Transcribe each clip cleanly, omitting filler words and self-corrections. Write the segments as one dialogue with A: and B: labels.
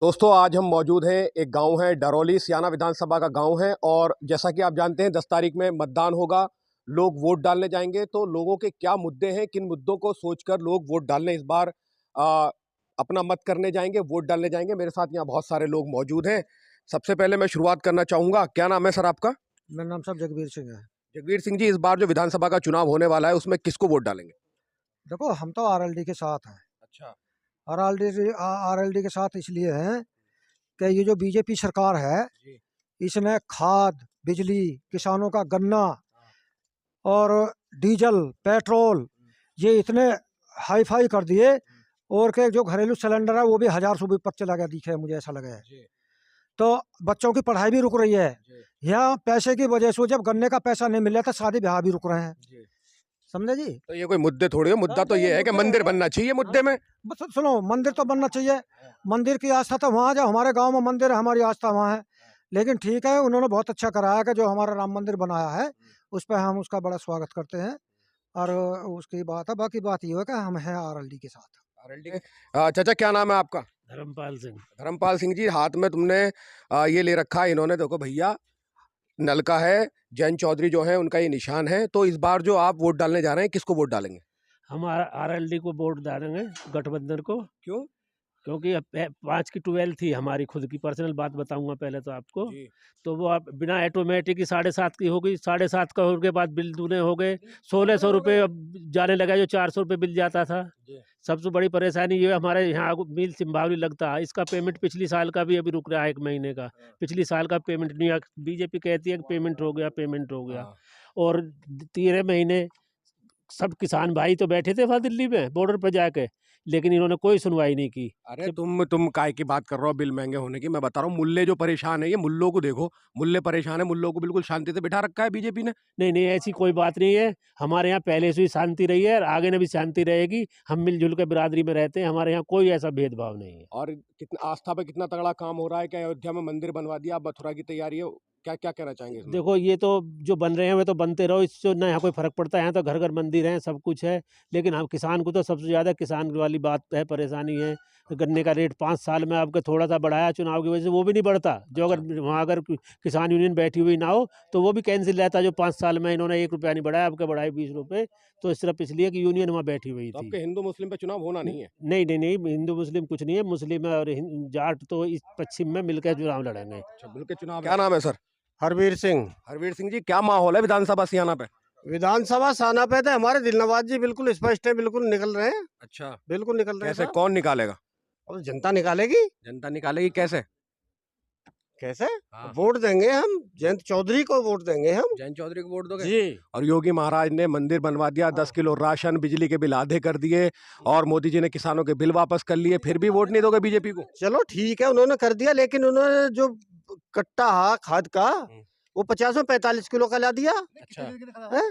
A: दोस्तों आज हम मौजूद हैं एक गांव है डरौली सियाना विधानसभा का गांव है। और जैसा कि आप जानते हैं 10 तारीख में मतदान होगा, लोग वोट डालने जाएंगे। तो लोगों के क्या मुद्दे हैं, किन मुद्दों को सोचकर लोग वोट डालने इस बार आ, अपना मत करने जाएंगे, वोट डालने जाएंगे। मेरे साथ यहाँ बहुत सारे लोग मौजूद हैं। सबसे पहले मैं शुरुआत करना चाहूंगा, क्या नाम है सर आपका?
B: मेरा नाम साहब जगबीर सिंह है।
A: जगवीर सिंह जी, इस बार जो विधानसभा का चुनाव होने वाला है उसमें किसको वोट डालेंगे?
B: देखो हम तो आरएलडी के साथ हैं।
A: अच्छा।
B: आरएलडी के साथ इसलिए हैं कि ये जो बीजेपी सरकार है
A: जी।
B: इसने खाद, बिजली, किसानों का गन्ना और डीजल, पेट्रोल ये इतने हाई फाई कर दिए और के जो घरेलू सिलेंडर है वो भी 1000 से ऊपर चला गया, दिखे मुझे ऐसा लगा है।
A: जी।
B: तो बच्चों की पढ़ाई भी रुक रही है।
A: जी।
B: यहाँ पैसे की वजह से जब गन्ने का पैसा नहीं मिल रहा था शादी ब्याह भी रुक रहे हैं।
A: जी।
B: समझे जी?
A: तो ये कोई मुद्दे थोड़ी है, मुद्दा तो ये है कि मंदिर बनना चाहिए मुद्दे में।
B: बस सुनो, मंदिर तो बनना चाहिए। मंदिर की आस्था तो वहाँ, जो हमारे गांव में मंदिर है हमारी आस्था वहाँ है। लेकिन ठीक है, उन्होंने बहुत अच्छा कराया कि जो हमारा राम मंदिर बनाया है उस पर हम उसका बड़ा स्वागत करते हैं। और उसकी बात है, बाकी बात ये है कि हम हैं आरएलडी के साथ।
A: आरएलडी के चाचा, क्या नाम है आपका?
C: धर्मपाल सिंह।
A: धर्मपाल सिंह जी, हाथ में तुमने ये ले रखा है, इन्होंने देखो भैया नल का है, जैन चौधरी जो है उनका ये निशान है। तो इस बार जो आप वोट डालने जा रहे हैं, किसको वोट डालेंगे?
C: हम आरएलडी को वोट डालेंगे, गठबंधन को।
A: क्यों?
C: क्योंकि अब 5 की 12 थी, हमारी खुद की पर्सनल बात बताऊंगा पहले तो आपको।
A: जी।
C: तो वो आप बिना ऑटोमेटिक ही 7.5 की हो गई। 7.5 का होने के बाद बिल दूने हो गए। 1600 रुपये अब जाने लगा, जो 400 रुपये बिल जाता था।
A: जी।
C: सबसे बड़ी परेशानी ये हमारे यहाँ मिल सिंभावली लगता है, इसका पेमेंट पिछली साल का भी अभी रुक रहा है, 1 महीने का। पिछली साल का पेमेंट नहीं आ, बीजेपी कहती है कि पेमेंट हो गया, पेमेंट हो गया। और 13 महीने सब किसान भाई तो बैठे थे वहाँ दिल्ली में बॉर्डर पर जाके, लेकिन इन्होंने कोई सुनवाई नहीं की।
A: अरे तुम काय की बात कर रहे हो बिल महंगे होने की? मैं बता रहा हूँ, मुल्ले जो परेशान है, ये मुल्लों को देखो, मुल्ले परेशान है, मुल्लों को बिल्कुल शांति से बिठा रखा है बीजेपी ने।
C: नहीं नहीं, ऐसी कोई बात नहीं है। हमारे यहाँ पहले से ही शांति रही है और आगे ने भी शांति रहेगी। हम मिलजुल के बिरादरी में रहते हैं, हमारे यहाँ कोई ऐसा भेदभाव नहीं है।
A: और कितना आस्था पे कितना तगड़ा काम हो रहा है, क्या अयोध्या में मंदिर बनवा दिया, अब मथुरा की तैयारी है, क्या क्या कहना चाहेंगे इसमें?
C: देखो ये तो जो बन रहे हैं वे तो बनते रहो, इससे ना यहाँ कोई फर्क पड़ता है। यहाँ तो घर घर मंदिर है, सब कुछ है। लेकिन हम किसान को तो सबसे ज़्यादा किसान वाली बात है, परेशानी है। गन्ने का रेट 5 साल में आपका थोड़ा सा बढ़ाया चुनाव की वजह से, वो भी नहीं बढ़ता। जो अगर वहाँ अगर किसान यूनियन बैठी हुई ना हो तो वो भी कैंसिल रहता। जो 5 साल में इन्होंने 1 रुपया नहीं बढ़ाया, आपके बढ़ाए 20 रुपये। तो सिर्फ इसलिए कि यूनियन वहाँ बैठी हुई
A: तो
C: थी।
A: आपके हिंदू मुस्लिम पे चुनाव होना नहीं है?
C: नहीं नहीं नहीं, हिंदू मुस्लिम कुछ नहीं है। मुस्लिम और जाट तो इस पश्चिम में मिलकर चुनाव लड़ेंगे।
A: अच्छा, बिल के चुनाव। क्या नाम है सर?
D: हरवीर सिंह।
A: हरवीर सिंह जी, क्या माहौल है विधानसभा सियाना पे?
D: विधानसभा साना पे थे हमारे दिलनवाज जी, बिल्कुल स्पष्ट है, बिल्कुल निकल रहे हैं।
A: अच्छा।
D: बिल्कुल निकल रहे हैं
A: कैसे,
D: साहब।
A: कौन निकालेगा?
D: अब जनता निकालेगी।
A: जनता निकालेगी कैसे?
D: कैसे?
A: हाँ।
D: वोट देंगे हम, जयंत चौधरी को वोट देंगे हम।
A: जैन चौधरी को वोट दोगे?
D: जी।
A: और योगी महाराज ने मंदिर बनवा दिया, 10 किलो राशन, बिजली के बिल आधे कर दिए, और मोदी जी ने किसानों के बिल वापस कर लिए, फिर भी वोट नहीं दोगे बीजेपी को?
D: चलो ठीक है, उन्होंने कर दिया, लेकिन उन्होंने जो कट्टा खाद का वो 50 में 45 किलो का ला दिया।
A: अच्छा।
D: है?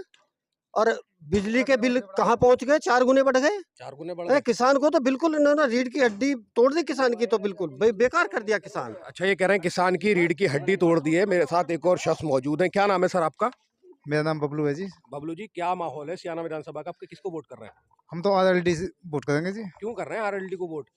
D: और बिजली के बिल कहाँ पहुंच गए? 4 गुने बढ़ गए।
A: 4 गुने बढ़ गए।
D: किसान को तो बिल्कुल इन्होंने रीढ़ की हड्डी तोड़ दी, किसान की तो बिल्कुल बेकार कर दिया किसान।
A: अच्छा, ये कह रहे हैं किसान की रीढ़ की हड्डी तोड़ दी है। मेरे साथ एक और शख्स मौजूद है, क्या नाम है सर आपका?
E: मेरा नाम बबलू है जी।
A: बबलू जी, क्या माहौल है सियाना विधानसभा का, आपके किसको वोट कर रहे हैं?
E: हम तो आरएलडी से वोट करेंगे जी।
A: क्यों कर रहे हैं आरएलडी को वोट?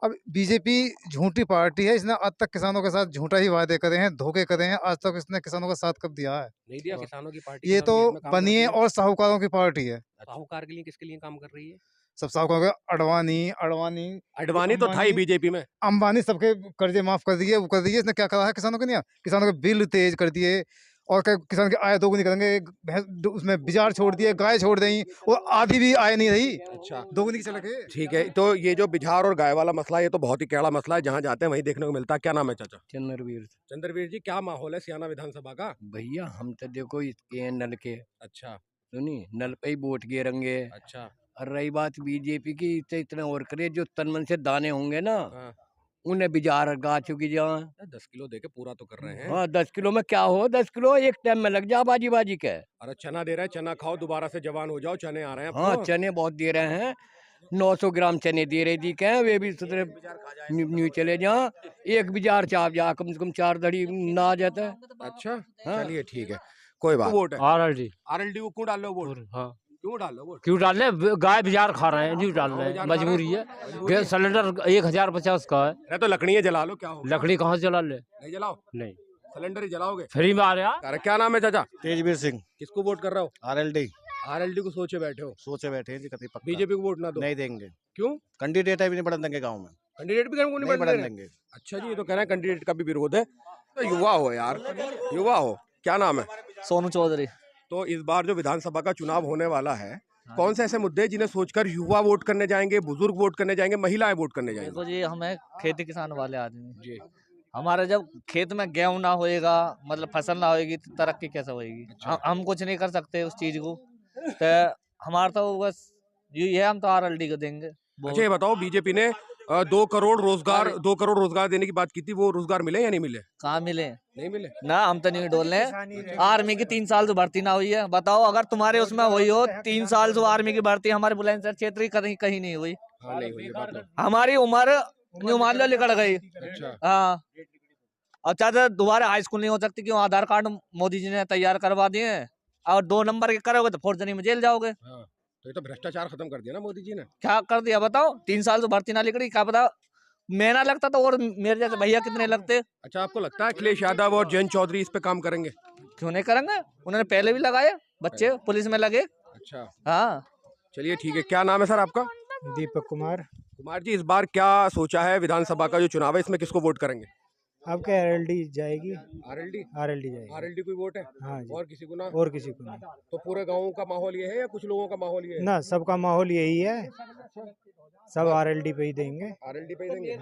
E: अब बीजेपी झूठी पार्टी है, इसने आज तक किसानों के साथ झूठा ही वादे करे हैं, धोखे करे हैं। आज तक इसने किसानों का साथ कब दिया है?
A: नहीं दिया। किसानों की पार्टी
E: ये तो
A: किसान हित में काम
E: बनी
A: करती
E: है और साहूकारों की पार्टी है।
A: साहूकार के लिए किसके लिए काम कर रही है?
E: सब साहूकार, अडवाणी अडवाणी
A: अडवाणी तो था ही बीजेपी में।
E: अंबानी सबके कर्जे माफ कर दिए, वो कर दिए। इसने क्या करा है किसानों के लिए? किसानों के बिल तेज कर दिए और किसान की आय दोगुनी करेंगे। उसमें बिजार छोड़ दिए, गाय छोड़ दी, और आधी भी आय नहीं रही।
A: अच्छा,
E: दोगुनी की चलक है।
A: ठीक है। तो ये जो बिहार और गाय वाला मसला है, ये तो बहुत ही कैड़ा मसला है, जहाँ जाते हैं वहीं देखने को मिलता है। क्या नाम है चाचा?
F: चंद्रवीर।
A: चंद्रवीर जी, क्या माहौल है सियाना विधानसभा का?
F: भैया हम तो देखो इसके नल के,
A: अच्छा।
F: सुनी नल पे ही वोट गिरेंगे।
A: अच्छा।
F: और रही बात बीजेपी की, इससे इतना और करे, जो तन मन से दाने होंगे ना
A: हाँ।
F: उन्हें बिजार गा चुकी जहाँ।
A: 10 किलो देके पूरा तो कर रहे हैं।
F: हाँ 10 किलो में क्या हो, 10 किलो एक टाइम में लग जा बाजी बाजी के।
A: अरे चना दे रहा है, चना खाओ, दोबारा से जवान हो जाओ, चने आ रहे हैं
F: हाँ
A: आपको।
F: चने बहुत दे रहे हैं, 900 ग्राम चने दे रहे थी क्या, वे भी सुधरे न्यू चले जहाँ। एक बिजार चाप जा, कम से कम 4 धड़ी ना आ जाता है।
A: अच्छा।
F: हाँ।
A: चलिए ठीक है, कोई बात। वोट है
C: आरएलडी।
A: आरएलडी को क्यों डाल लो वोट?
C: हाँ
A: क्यों डाल रहे हो वोट?
G: क्यों डाल रहे हैं? गाय बाजार खा रहे हैं, नहीं डाल रहे हैं, मजबूरी है। गैस सिलेंडर 1050 का है।
A: अरे तो लकड़ियाँ जला लो, क्या हो?
G: लकड़ी कहाँ से जला ले?
A: नहीं जलाओ,
G: नहीं,
A: सिलेंडर ही जलाओगे।
G: फ्री में आ रहा।
A: अरे क्या नाम है चाचा?
H: तेजवीर सिंह
A: किसको वोट कर रहे हो?
H: आरएलडी
A: आरएलडी को सोचे बैठे हो?
H: सोचे बैठे हैं जी, कभी पक्का
A: बीजेपी को वोट ना दो?
H: नहीं देंगे।
A: क्यों?
H: कैंडिडेट है भी नहीं बढ़न देंगे गांव में,
A: कैंडिडेट भी को नहीं
H: नहीं
A: बढ़ने
H: बढ़न
A: दे रहे?
H: देंगे।
A: अच्छा जी, ये तो कह रहे हैं कैंडिडेट का भी विरोध है। तो युवा हो यार, युवा हो, क्या नाम है?
I: सोनू चौधरी।
A: तो इस बार जो विधानसभा का चुनाव होने वाला है, कौन से ऐसे मुद्दे हैं जिन्हें सोचकर युवा वोट करने जाएंगे, बुजुर्ग वोट करने जाएंगे, महिलाएं वोट करने जाएंगी?
I: देखो जी, हमें खेती किसान वाले आदमी
A: जी।
I: हमारे जब खेत में गेहूं ना होएगा, मतलब फसल ना होएगी, तो तरक्की कैसे होएगी? हम कुछ नहीं कर सकते उस चीज को। तो हमारा तो बस यही है, हम तो आरएलडी को देंगे।
A: अच्छा ये बताओ, बीजेपी ने 2 करोड़ रोजगार देने की बात की थी, वो रोजगार मिले या नहीं मिले?
I: कहाँ मिले?
A: नहीं मिले
I: ना, हम तो नहीं डोल रहे। आर्मी की 3 साल से भर्ती ना हुई है। बताओ, अगर तुम्हारे उसमें हुई हो 3 साल से आर्मी की भर्ती, हमारे बुलंदशहर क्षेत्र की कहीं नहीं हुई।
A: हाँ नहीं हुई है, बात तो।
I: हमारी उम्र मान लो निकल गई।
A: अच्छा।
I: हाँ, और चाचा दोबारा हाई स्कूल नहीं हो सकती, क्यों? आधार कार्ड मोदी जी ने तैयार करवा दिए हैं, और 2 नंबर के करोगे तो फोर्जरी में जेल जाओगे।
A: हाँ, तो ये तो भ्रष्टाचार खत्म कर दिया ना मोदी जी ने।
I: क्या कर दिया बताओ? 3 साल से भर्ती ना निकली, क्या बताओ? मैं ना लगता तो और मेरे जैसे भैया कितने लगते।
A: अच्छा, आपको लगता है अखिलेश यादव और जयंत चौधरी इस पे काम करेंगे?
I: क्यों नहीं करेंगे? उन्होंने पहले भी लगाए, बच्चे पुलिस में लगे।
A: अच्छा,
I: हाँ।
A: चलिए ठीक है। क्या नाम है सर आपका?
B: दीपक कुमार।
A: कुमार जी, इस बार क्या सोचा है विधानसभा का जो चुनाव है, इसमें किसको वोट करेंगे?
B: आपके आरएलडी जाएगी।
A: आरएलडी?
B: आरएलडी जाएगी।
A: आरएलडी कोई वोट है?
B: हाँ जी।
A: और किसी को ना?
B: और किसी को नहीं।
A: तो पूरे गाँव का माहौल ये है या कुछ लोगों का माहौल ये है?
B: ना, सबका माहौल यही है, सब आरएलडी पे ही देंगे।
A: आरएलडी पे ही देंगे।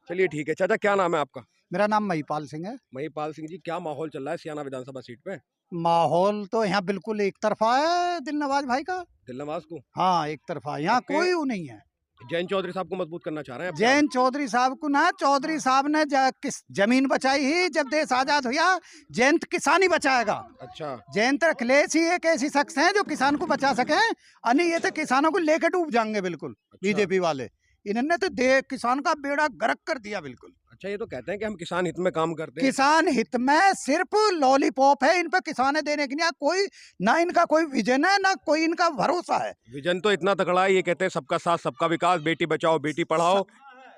A: चलिए ठीक है। चाचा क्या नाम है आपका?
J: मेरा नाम महिपाल सिंह है।
A: महिपाल सिंह जी, क्या माहौल चल रहा है सियाना विधानसभा सीट पे?
J: माहौल तो यहाँ बिल्कुल एक तरफा है दिलनवाज भाई का।
A: दिलनवाज को?
J: हाँ, एक तरफा, यहाँ
A: आपके-
J: कोई वो नहीं है।
A: जयंत चौधरी साहब को मजबूत करना चाह रहे हैं?
J: जयंत चौधरी साहब को ना, चौधरी साहब ने किस जमीन बचाई ही जब देश आजाद हुआ, जयंत किसान ही बचाएगा।
A: अच्छा।
J: जयंत अखिलेश ही एक ऐसी शख्स है जो किसान को बचा सके, अन्य ये तो किसानों को लेकर डूब जाएंगे बिल्कुल। बीजेपी वाले इन्होंने तो किसान का बेड़ा गर्क कर दिया बिल्कुल।
A: अच्छा, ये तो कहते हैं कि हम किसान हित में काम करते हैं।
J: किसान हित में सिर्फ लॉलीपॉप है इन पे किसाने देने की, नहीं कोई ना इनका कोई विजन है ना कोई इनका भरोसा है।
A: विजन तो इतना तगड़ा है, ये कहते हैं सबका साथ सबका विकास, बेटी बचाओ बेटी पढ़ाओ।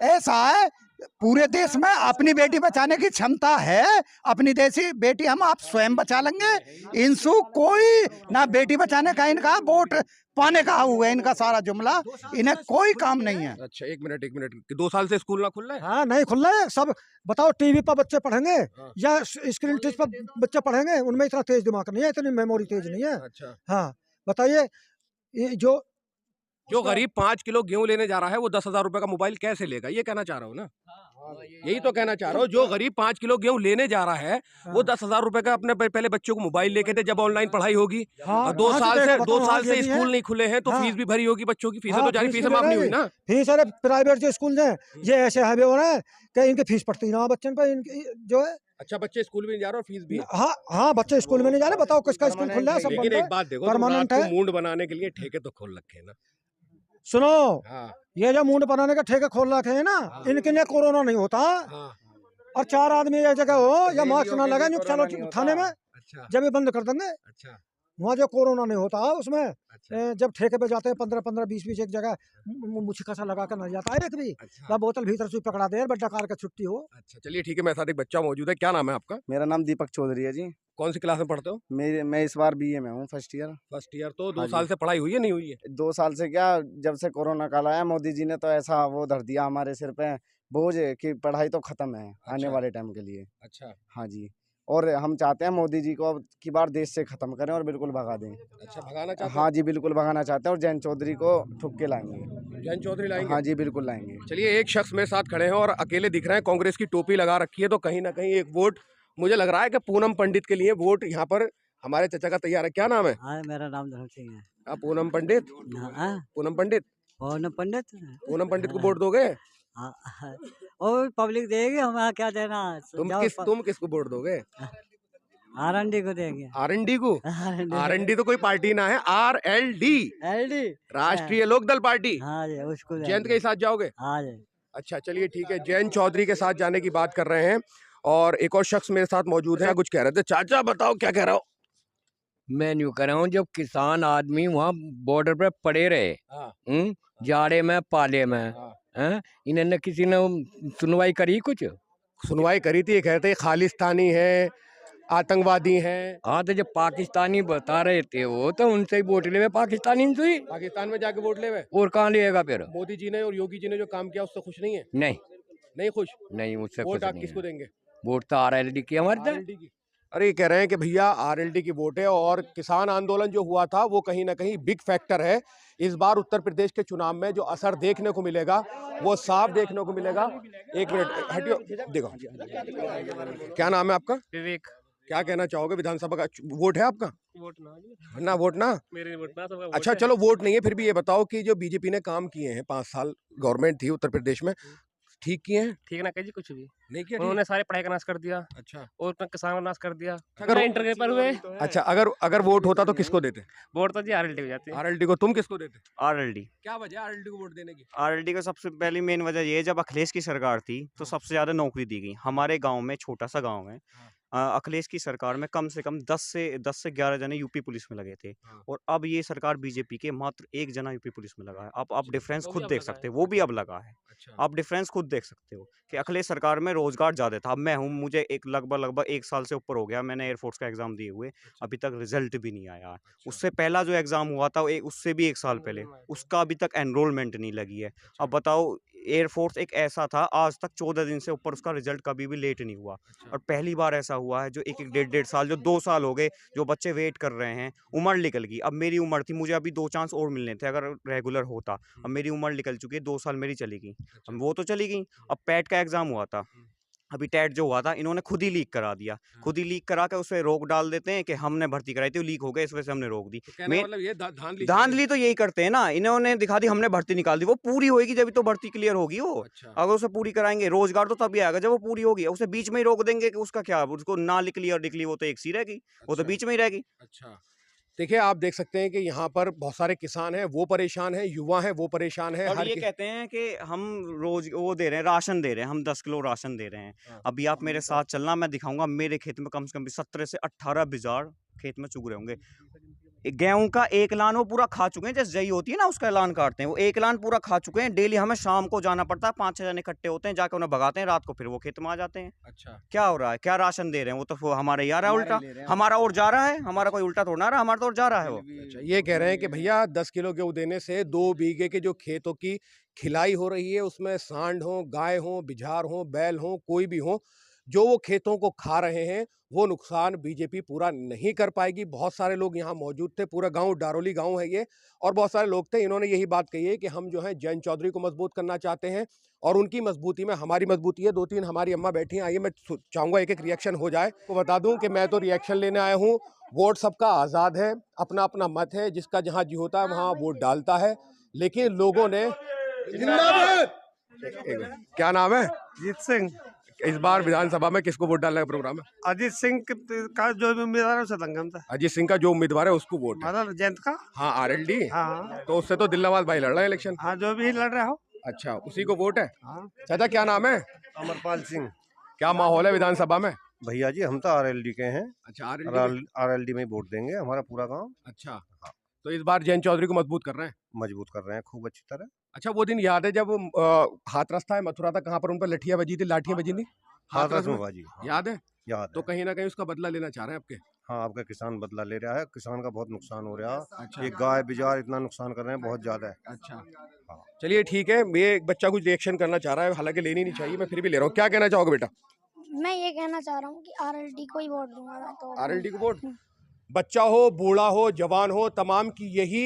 J: ऐसा है, पूरे देश में अपनी बेटी बचाने की क्षमता है। अपनी देशी बेटी हम आप स्वयं बचा लेंगे। इनसु कोई ना बेटी बचाने का, इनका वोट पाने का हुआ है इनका सारा जुमला, इन्हें कोई काम नहीं है।
A: अच्छा, एक मिनट, 2 साल से स्कूल ना खुल रहे हैं?
B: हाँ, नहीं खुल रहा है सब। बताओ, टीवी पर बच्चे पढ़ेंगे या स्क्रीन टच पर बच्चे पढ़ेंगे? उनमें इतना तेज दिमाग नहीं है, इतनी मेमोरी तेज नहीं है।
A: अच्छा।
B: हाँ, बताइए, ये जो
A: गरीब 5 किलो गेहूं लेने जा रहा है, वो 10,000 रुपए का मोबाइल कैसे लेगा? ये कहना चाह रहा हूँ ना, यही तो कहना चाह रहा हूँ। जो गरीब 5 किलो गेहूं लेने जा रहा है, वो 10,000 रुपए का अपने पहले बच्चों को मोबाइल लेके दे, जब ऑनलाइन पढ़ाई होगी।
B: हाँ,
A: 2 साल से
B: ये भी
A: स्कूल
B: है।
A: नहीं खुले हैं, तो
B: हाँ।
A: फीस भी भरी होगी बच्चों की। फीस
B: हाँ,
A: तो जारी, फीस
B: भी
A: माफ नहीं हुई
B: भरेंगे।
A: ना।
B: फीस, अरे प्राइवेट जो स्कूल हैं ये ऐसे हावे हो रहे हैं कि इनकी फीस पड़ती ना बच्चन पर, इनकी जो है।
A: अच्छा, बच्चे स्कूल भी नहीं जा रहे और फीस भी?
B: हाँ हाँ, बच्चे स्कूल में नहीं जा रहे। बताओ किसका स्कूल खुल रहा है? सब
A: लेकिन
B: बंद
A: एक
B: है।
A: बात देखो,
B: परमानेंट है।
A: मूड बनाने के लिए ठेके तो खोल रखे हैं ना।
B: सुनो,
A: हाँ।
B: ये जो मुंड बनाने का ठेके खोल रखे हैं ना, इनके लिए कोरोना नहीं होता।
A: हाँ।
B: और 4 आदमी एक जगह हो या मास्क ना लगा, चलो थाने में,
A: अच्छा।
B: जब ये बंद कर देंगे।
A: अच्छा।
B: वहाँ जो कोरोना नहीं होता उसमें।
A: अच्छा।
B: जब ठेके पे जाते हैं 15-15, 20-20 एक जगह मुछिका सा लगा कर नहीं जाता है एक भी।
A: अच्छा।
B: बोतल भीतर से पकड़ा दे, बड्डा कार का छुट्टी हो।
A: अच्छा, चलिए ठीक है। मेरे साथ एक बच्चा मौजूद है। क्या नाम है आपका?
H: मेरा नाम दीपक चौधरी है जी।
A: कौन सी क्लास में पढ़ते हो?
H: मैं इस बार बीए में हूँ, फर्स्ट ईयर।
A: First year. तो 2
H: हाँ जी।
A: साल से पढ़ाई हुई है नहीं हुई है?
H: 2 साल से क्या, जब से कोरोना काल आया मोदी जी ने तो ऐसा वो धर दिया हमारे सिर पे बोझ कि पढ़ाई तो खत्म है आने वाले टाइम के लिए।
A: अच्छा।
H: हाँ जी, और हम चाहते हैं मोदी जी को अब की बार देश से खत्म करें और बिल्कुल भगा दें।
A: अच्छा, भगाना चाहते
H: हाँ जी, बिल्कुल भगाना चाहते हैं और जयंत चौधरी को ठुक के लाएंगे।
A: हैं? जयंत चौधरी लाएंगे?
H: हाँ जी, बिल्कुल लाएंगे।
A: चलिए, एक शख्स मेरे साथ खड़े हैं और अकेले दिख रहे हैं, कांग्रेस की टोपी लगा रखी है, तो कहीं ना कहीं एक वोट मुझे लग रहा है कि पूनम पंडित के लिए वोट यहाँ पर हमारे चाचा का तैयार है। क्या नाम है?
K: हाँ, मेरा नाम धर्म सिंह है।
A: आप पूनम पंडित?
K: हाँ,
A: पूनम पंडित?
K: कौन पंडित?
A: पूनम पंडित को वोट दोगे?
K: हाँ, और पब्लिक देगी, हमें क्या देना।
A: तुम किसको वोट दोगे?
K: आरएनडी को देंगे।
A: आरएनडी को? आरएनडी तो कोई पार्टी ना है, आरएलडी,
K: एलडी,
A: राष्ट्रीय लोकदल पार्टी।
K: हाँ जी, उसको
A: जयंत के साथ जाओगे?
K: हाँ जी।
A: अच्छा, चलिए ठीक है। जयंत चौधरी के साथ जाने की बात कर रहे हैं और एक और शख्स मेरे साथ मौजूद है, कुछ कह रहे थे। चाचा बताओ क्या कह रहे हो?
F: मैं न्यू कर रहा हूँ, जब किसान आदमी वहाँ बॉर्डर पे पड़े रहे, जाड़े में पाले में, इन्होंने किसी ने सुनवाई करी कुछ?
A: सुनवाई करी थी, ये कहते हैं खालिस्तानी है, आतंकवादी हैं।
F: हाँ, तो जब पाकिस्तानी बता रहे थे वो, तो उनसे ही वोट ले, पाकिस्तानी से ही
A: पाकिस्तान में जाके वोट ले।
F: और कहाँ लेगा फिर?
A: मोदी जी ने और योगी जी ने जो काम किया उससे खुश नहीं है?
F: नहीं
A: खुश?
F: नहीं, मुझसे
A: वोट
F: कुछ
A: आप
F: नहीं
A: किसको
F: है।
A: देंगे?
F: वोट तो RLD की हमारे तरफ।
A: RLD की। अरे ये कह रहे हैं कि भैया RLD की वोट है, और किसान आंदोलन जो हुआ था वो कहीं ना कहीं बिग फैक्टर है इस बार उत्तर प्रदेश के चुनाव में। जो असर देखने को मिलेगा वो साफ देखने को मिलेगा। एक मिनट हटियो, देखो क्या नाम है आपका?
L: विवेक।
A: क्या कहना चाहोगे? विधानसभा का वोट है आपका?
L: वोट
A: ना वोट ना
L: मेरे वोट ना सबका
A: अच्छा चलो वोट नहीं है, फिर भी ये बताओ कि जो बीजेपी ने काम किए हैं 5 साल गवर्नमेंट थी उत्तर प्रदेश में, ठीक किए हैं?
L: ठीक ना कहिए कुछ भी
A: नहीं किया।
L: उन्होंने सारे पढ़ाई का नाश कर दिया।
A: अच्छा।
L: और किसान का नाश कर दिया।
A: अगर
L: इंटर के पर हुए।
A: अच्छा अगर वोट होता तो किसको देते?
L: वोट तो जी RLD को जाते।
A: RLD को। तुम किसको देते?
M: RLD।
A: क्या वजह RLD को वोट देने की?
M: RLD को सबसे पहली मेन वजह ये है, जब अखिलेश की सरकार थी तो सबसे ज्यादा नौकरी दी गई। हमारे गांव में, छोटा सा गांव है, अखिलेश की सरकार में कम से कम 10 से 11 जने यूपी पुलिस में लगे थे, और अब ये सरकार बीजेपी के मात्र 1 जना यूपी पुलिस में लगा है। अब आप डिफरेंस खुद देख सकते हो, वो भी अब लगा है। आप डिफरेंस खुद देख सकते हो कि अखिलेश सरकार में रोजगार ज्यादा था। अब मैं हूँ, मुझे लगभग 1 साल से ऊपर हो गया, मैंने एयरफोर्स का एग्जाम दिए हुए, अभी तक रिजल्ट भी नहीं आया। उससे पहला जो एग्जाम हुआ था उससे भी 1 साल पहले, उसका अभी तक एनरोलमेंट नहीं लगी है। अब बताओ, एयरफोर्स एक ऐसा था, आज तक 14 दिन से ऊपर उसका रिजल्ट कभी भी लेट नहीं हुआ। और पहली बार ऐसा हुआ है जो 1-1, 1.5 साल, जो 2 साल हो गए जो बच्चे वेट कर रहे हैं। उम्र निकल गई। अब मेरी उम्र थी, मुझे अभी 2 चांस और मिलने थे अगर रेगुलर होता। अब मेरी उम्र निकल चुकी है, 2 साल मेरी चली गई। अब वो तो चली गई। अब पैट का एग्जाम हुआ था, अभी टेट जो हुआ था, इन्होंने खुद ही लीक करा दिया। खुद ही लीक करा के उस पर रोक डाल देते हैं कि हमने भर्ती कराई थी, वो लीक हो गया, इस वजह से हमने रोक दी।
A: मतलब ये
M: धांधली तो यही करते हैं ना, इन्होंने दिखा दी हमने भर्ती निकाल दी। वो पूरी होगी जब तो भर्ती क्लियर होगी वो। अगर उसे पूरी कराएंगे, रोजगार तो तभी आएगा जब वो पूरी होगी। उसे बीच में ही रोक देंगे कि उसका क्या, उसको ना लिख ली वो तो एक सी रहेगी, वो तो बीच में ही रहेगी।
A: अच्छा देखिए, आप देख सकते हैं कि यहाँ पर बहुत सारे किसान हैं, वो परेशान हैं, युवा हैं, वो परेशान हैं।
M: और ये कहते हैं कि हम रोज वो दे रहे हैं, राशन दे रहे हैं, हम 10 किलो राशन दे रहे हैं। अभी आप मेरे साथ चलना, मैं दिखाऊंगा मेरे खेत में कम से कम 17 से 18 बिजार खेत में चुग रहे होंगे। गेहूं का 1 लान वो पूरा खा चुके हैं, जैसे जई होती है ना उसका ऐलान काटते हैं, वो 1 लान पूरा खा चुके हैं। डेली हमें शाम को जाना पड़ता है, 5-6 जने इकट्ठे होते हैं, जाके उन्हें भगाते हैं, रात को फिर वो खेत में आ जाते हैं।
A: अच्छा
M: क्या हो रहा है? क्या राशन दे रहे हैं? वो तो हमारे ही आ रहा है उल्टा, हमारा और जा रहा है, हमारा कोई उल्टा थोड़ा ना रहा, हमारा तो और जा रहा है वो।
A: अच्छा, ये कह रहे हैं कि भैया 10 किलो गेहूं देने से 2 बीघे के जो खेतों की खिलाई हो रही है उसमें सांड हो, गाय हो, बिझार हो, बैल हो, कोई भी हो, जो वो खेतों को खा रहे हैं, वो नुकसान बीजेपी पूरा नहीं कर पाएगी। बहुत सारे लोग यहाँ मौजूद थे, पूरा गांव डारोली गांव है ये, और बहुत सारे लोग थे, इन्होंने यही बात कही है कि हम जो है जयंत चौधरी को मजबूत करना चाहते हैं, और उनकी मजबूती में हमारी मजबूती है। 2-3 हमारी अम्मा बैठी हैं, आइए मैं चाहूँगा एक रिएक्शन हो जाए। तो बता दूँ कि मैं तो रिएक्शन लेने आया हूँ। वोट सबका आज़ाद है, अपना अपना मत है, जिसका जहाँ जी होता है वहाँ वोट डालता है, लेकिन लोगों ने क्या नाम है?
N: अजीत सिंह।
A: इस बार विधानसभा में किसको वोट डालने का प्रोग्राम है?
N: अजीत सिंह का जो भी उम्मीदवार है उसे दंगम था।
A: अजीत सिंह का जो उम्मीदवार है उसको वोट है।
N: मतलब जयंत का।
A: हाँ RLD।
N: हाँ
A: तो उससे तो दिल्लावाद भाई लड़ रहे हैं इलेक्शन।
N: हाँ, जो भी लड़ रहा हो।
A: अच्छा, उसी को वोट है। चाचा क्या नाम है?
O: अमरपाल सिंह।
A: क्या माहौल है विधानसभा में?
O: भैया जी हम तो RLD के हैं।
A: अच्छा
O: RLD में वोट देंगे, हमारा पूरा गांव।
A: अच्छा हाँ। तो इस बार जयंत चौधरी को मजबूत कर रहे हैं?
O: मजबूत कर रहे हैं खूब अच्छी तरह।
A: अच्छा, वो दिन याद है जब हाथरस था मथुरा तक, कहाँ पर उन पर लाठियां बजी थी? हाथरस में
O: बाजी।
A: याद है?
O: याद
A: तो कहीं ना कहीं उसका बदला लेना चाह रहे हैं आपके?
O: हाँ, आपका किसान बदला ले रहा है, किसान का बहुत नुकसान हो रहा है।
A: अच्छा।
O: ये गाय बिजार इतना नुकसान कर रहे हैं, बहुत ज्यादा है।
A: अच्छा हाँ, चलिए ठीक है। ये एक बच्चा कुछ रिएक्शन करना चाह रहा है, हालांकि लेनी नहीं चाहिए, मैं फिर भी ले रहा हूँ। क्या कहना चाहोगे बेटा?
P: मैं ये कहना चाह रहा हूँ कि RLD को ही वोट दूंगा मैं तो।
A: RLD को वोट? बच्चा हो, बूढ़ा हो, जवान हो, तमाम की यही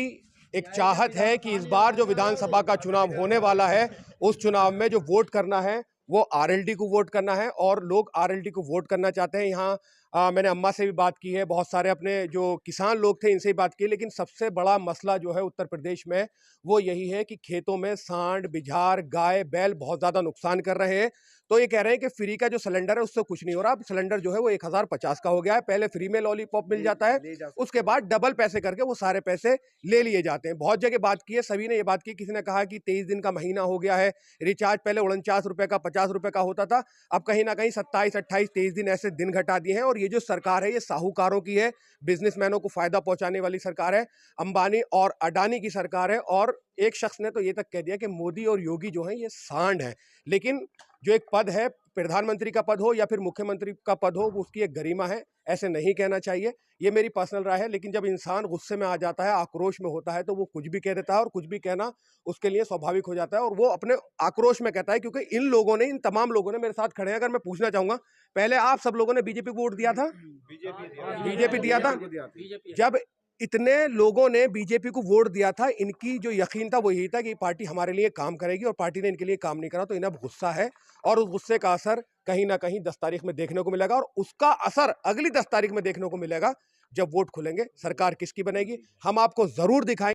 A: एक चाहत है कि इस बार जो विधानसभा का चुनाव होने वाला है, उस चुनाव में जो वोट करना है वो RLD को वोट करना है, और लोग RLD को वोट करना चाहते हैं। यहाँ मैंने अम्मा से भी बात की है, बहुत सारे अपने जो किसान लोग थे इनसे भी बात की, लेकिन सबसे बड़ा मसला जो है उत्तर प्रदेश में वो यही है कि खेतों में सांड, बिझार, गाय, बैल बहुत ज़्यादा नुकसान कर रहे हैं। तो ये कह रहे हैं कि फ्री का जो सिलेंडर है उससे कुछ नहीं हो रहा। अब सिलेंडर जो है वो 1050 का हो गया है। पहले फ्री में लॉलीपॉप मिल जाता है, उसके बाद डबल पैसे करके वो सारे पैसे ले लिए जाते हैं। बहुत जगह बात की है, सभी ने ये बात की, किसी ने कहा कि 23 दिन का महीना हो गया है, रिचार्ज पहले 49 रुपए का 50 रुपए का होता था, अब कहीं ना कहीं 27, 28, 23 दिन ऐसे दिन घटा दिए हैं। और ये जो सरकार है ये साहूकारों की है, बिजनेसमैनों को फायदा पहुंचाने वाली सरकार है, अंबानी और अडानी की सरकार है। और एक शख्स ने तो ये तक कह दिया कि मोदी और योगी जो है ये सांड है। लेकिन जो एक पद है, प्रधानमंत्री का पद हो या फिर मुख्यमंत्री का पद हो, वो उसकी एक गरिमा है, ऐसे नहीं कहना चाहिए। ये मेरी पर्सनल राय है। लेकिन जब इंसान गुस्से में आ जाता है, आक्रोश में होता है, तो वो कुछ भी कह देता है और कुछ भी कहना उसके लिए स्वाभाविक हो जाता है। और वो अपने आक्रोश में कहता है, क्योंकि इन लोगों ने, इन तमाम लोगों ने मेरे साथ खड़े हैं। अगर मैं पूछना चाहूंगा, पहले आप सब लोगों ने बीजेपी को वोट दिया था? बीजेपी दिया था। जब इतने लोगों ने बीजेपी को वोट दिया था, इनकी जो यकीन था वो यही था कि पार्टी हमारे लिए काम करेगी, और पार्टी ने इनके लिए काम नहीं करा। तो इन्हें अब गुस्सा है, और उस गुस्से का असर कहीं ना कहीं 10 तारीख में देखने को मिलेगा। और उसका असर अगली 10 तारीख में देखने को मिलेगा, जब वोट खुलेंगे। सरकार किसकी बनेगी हम आपको जरूर दिखाएंगे।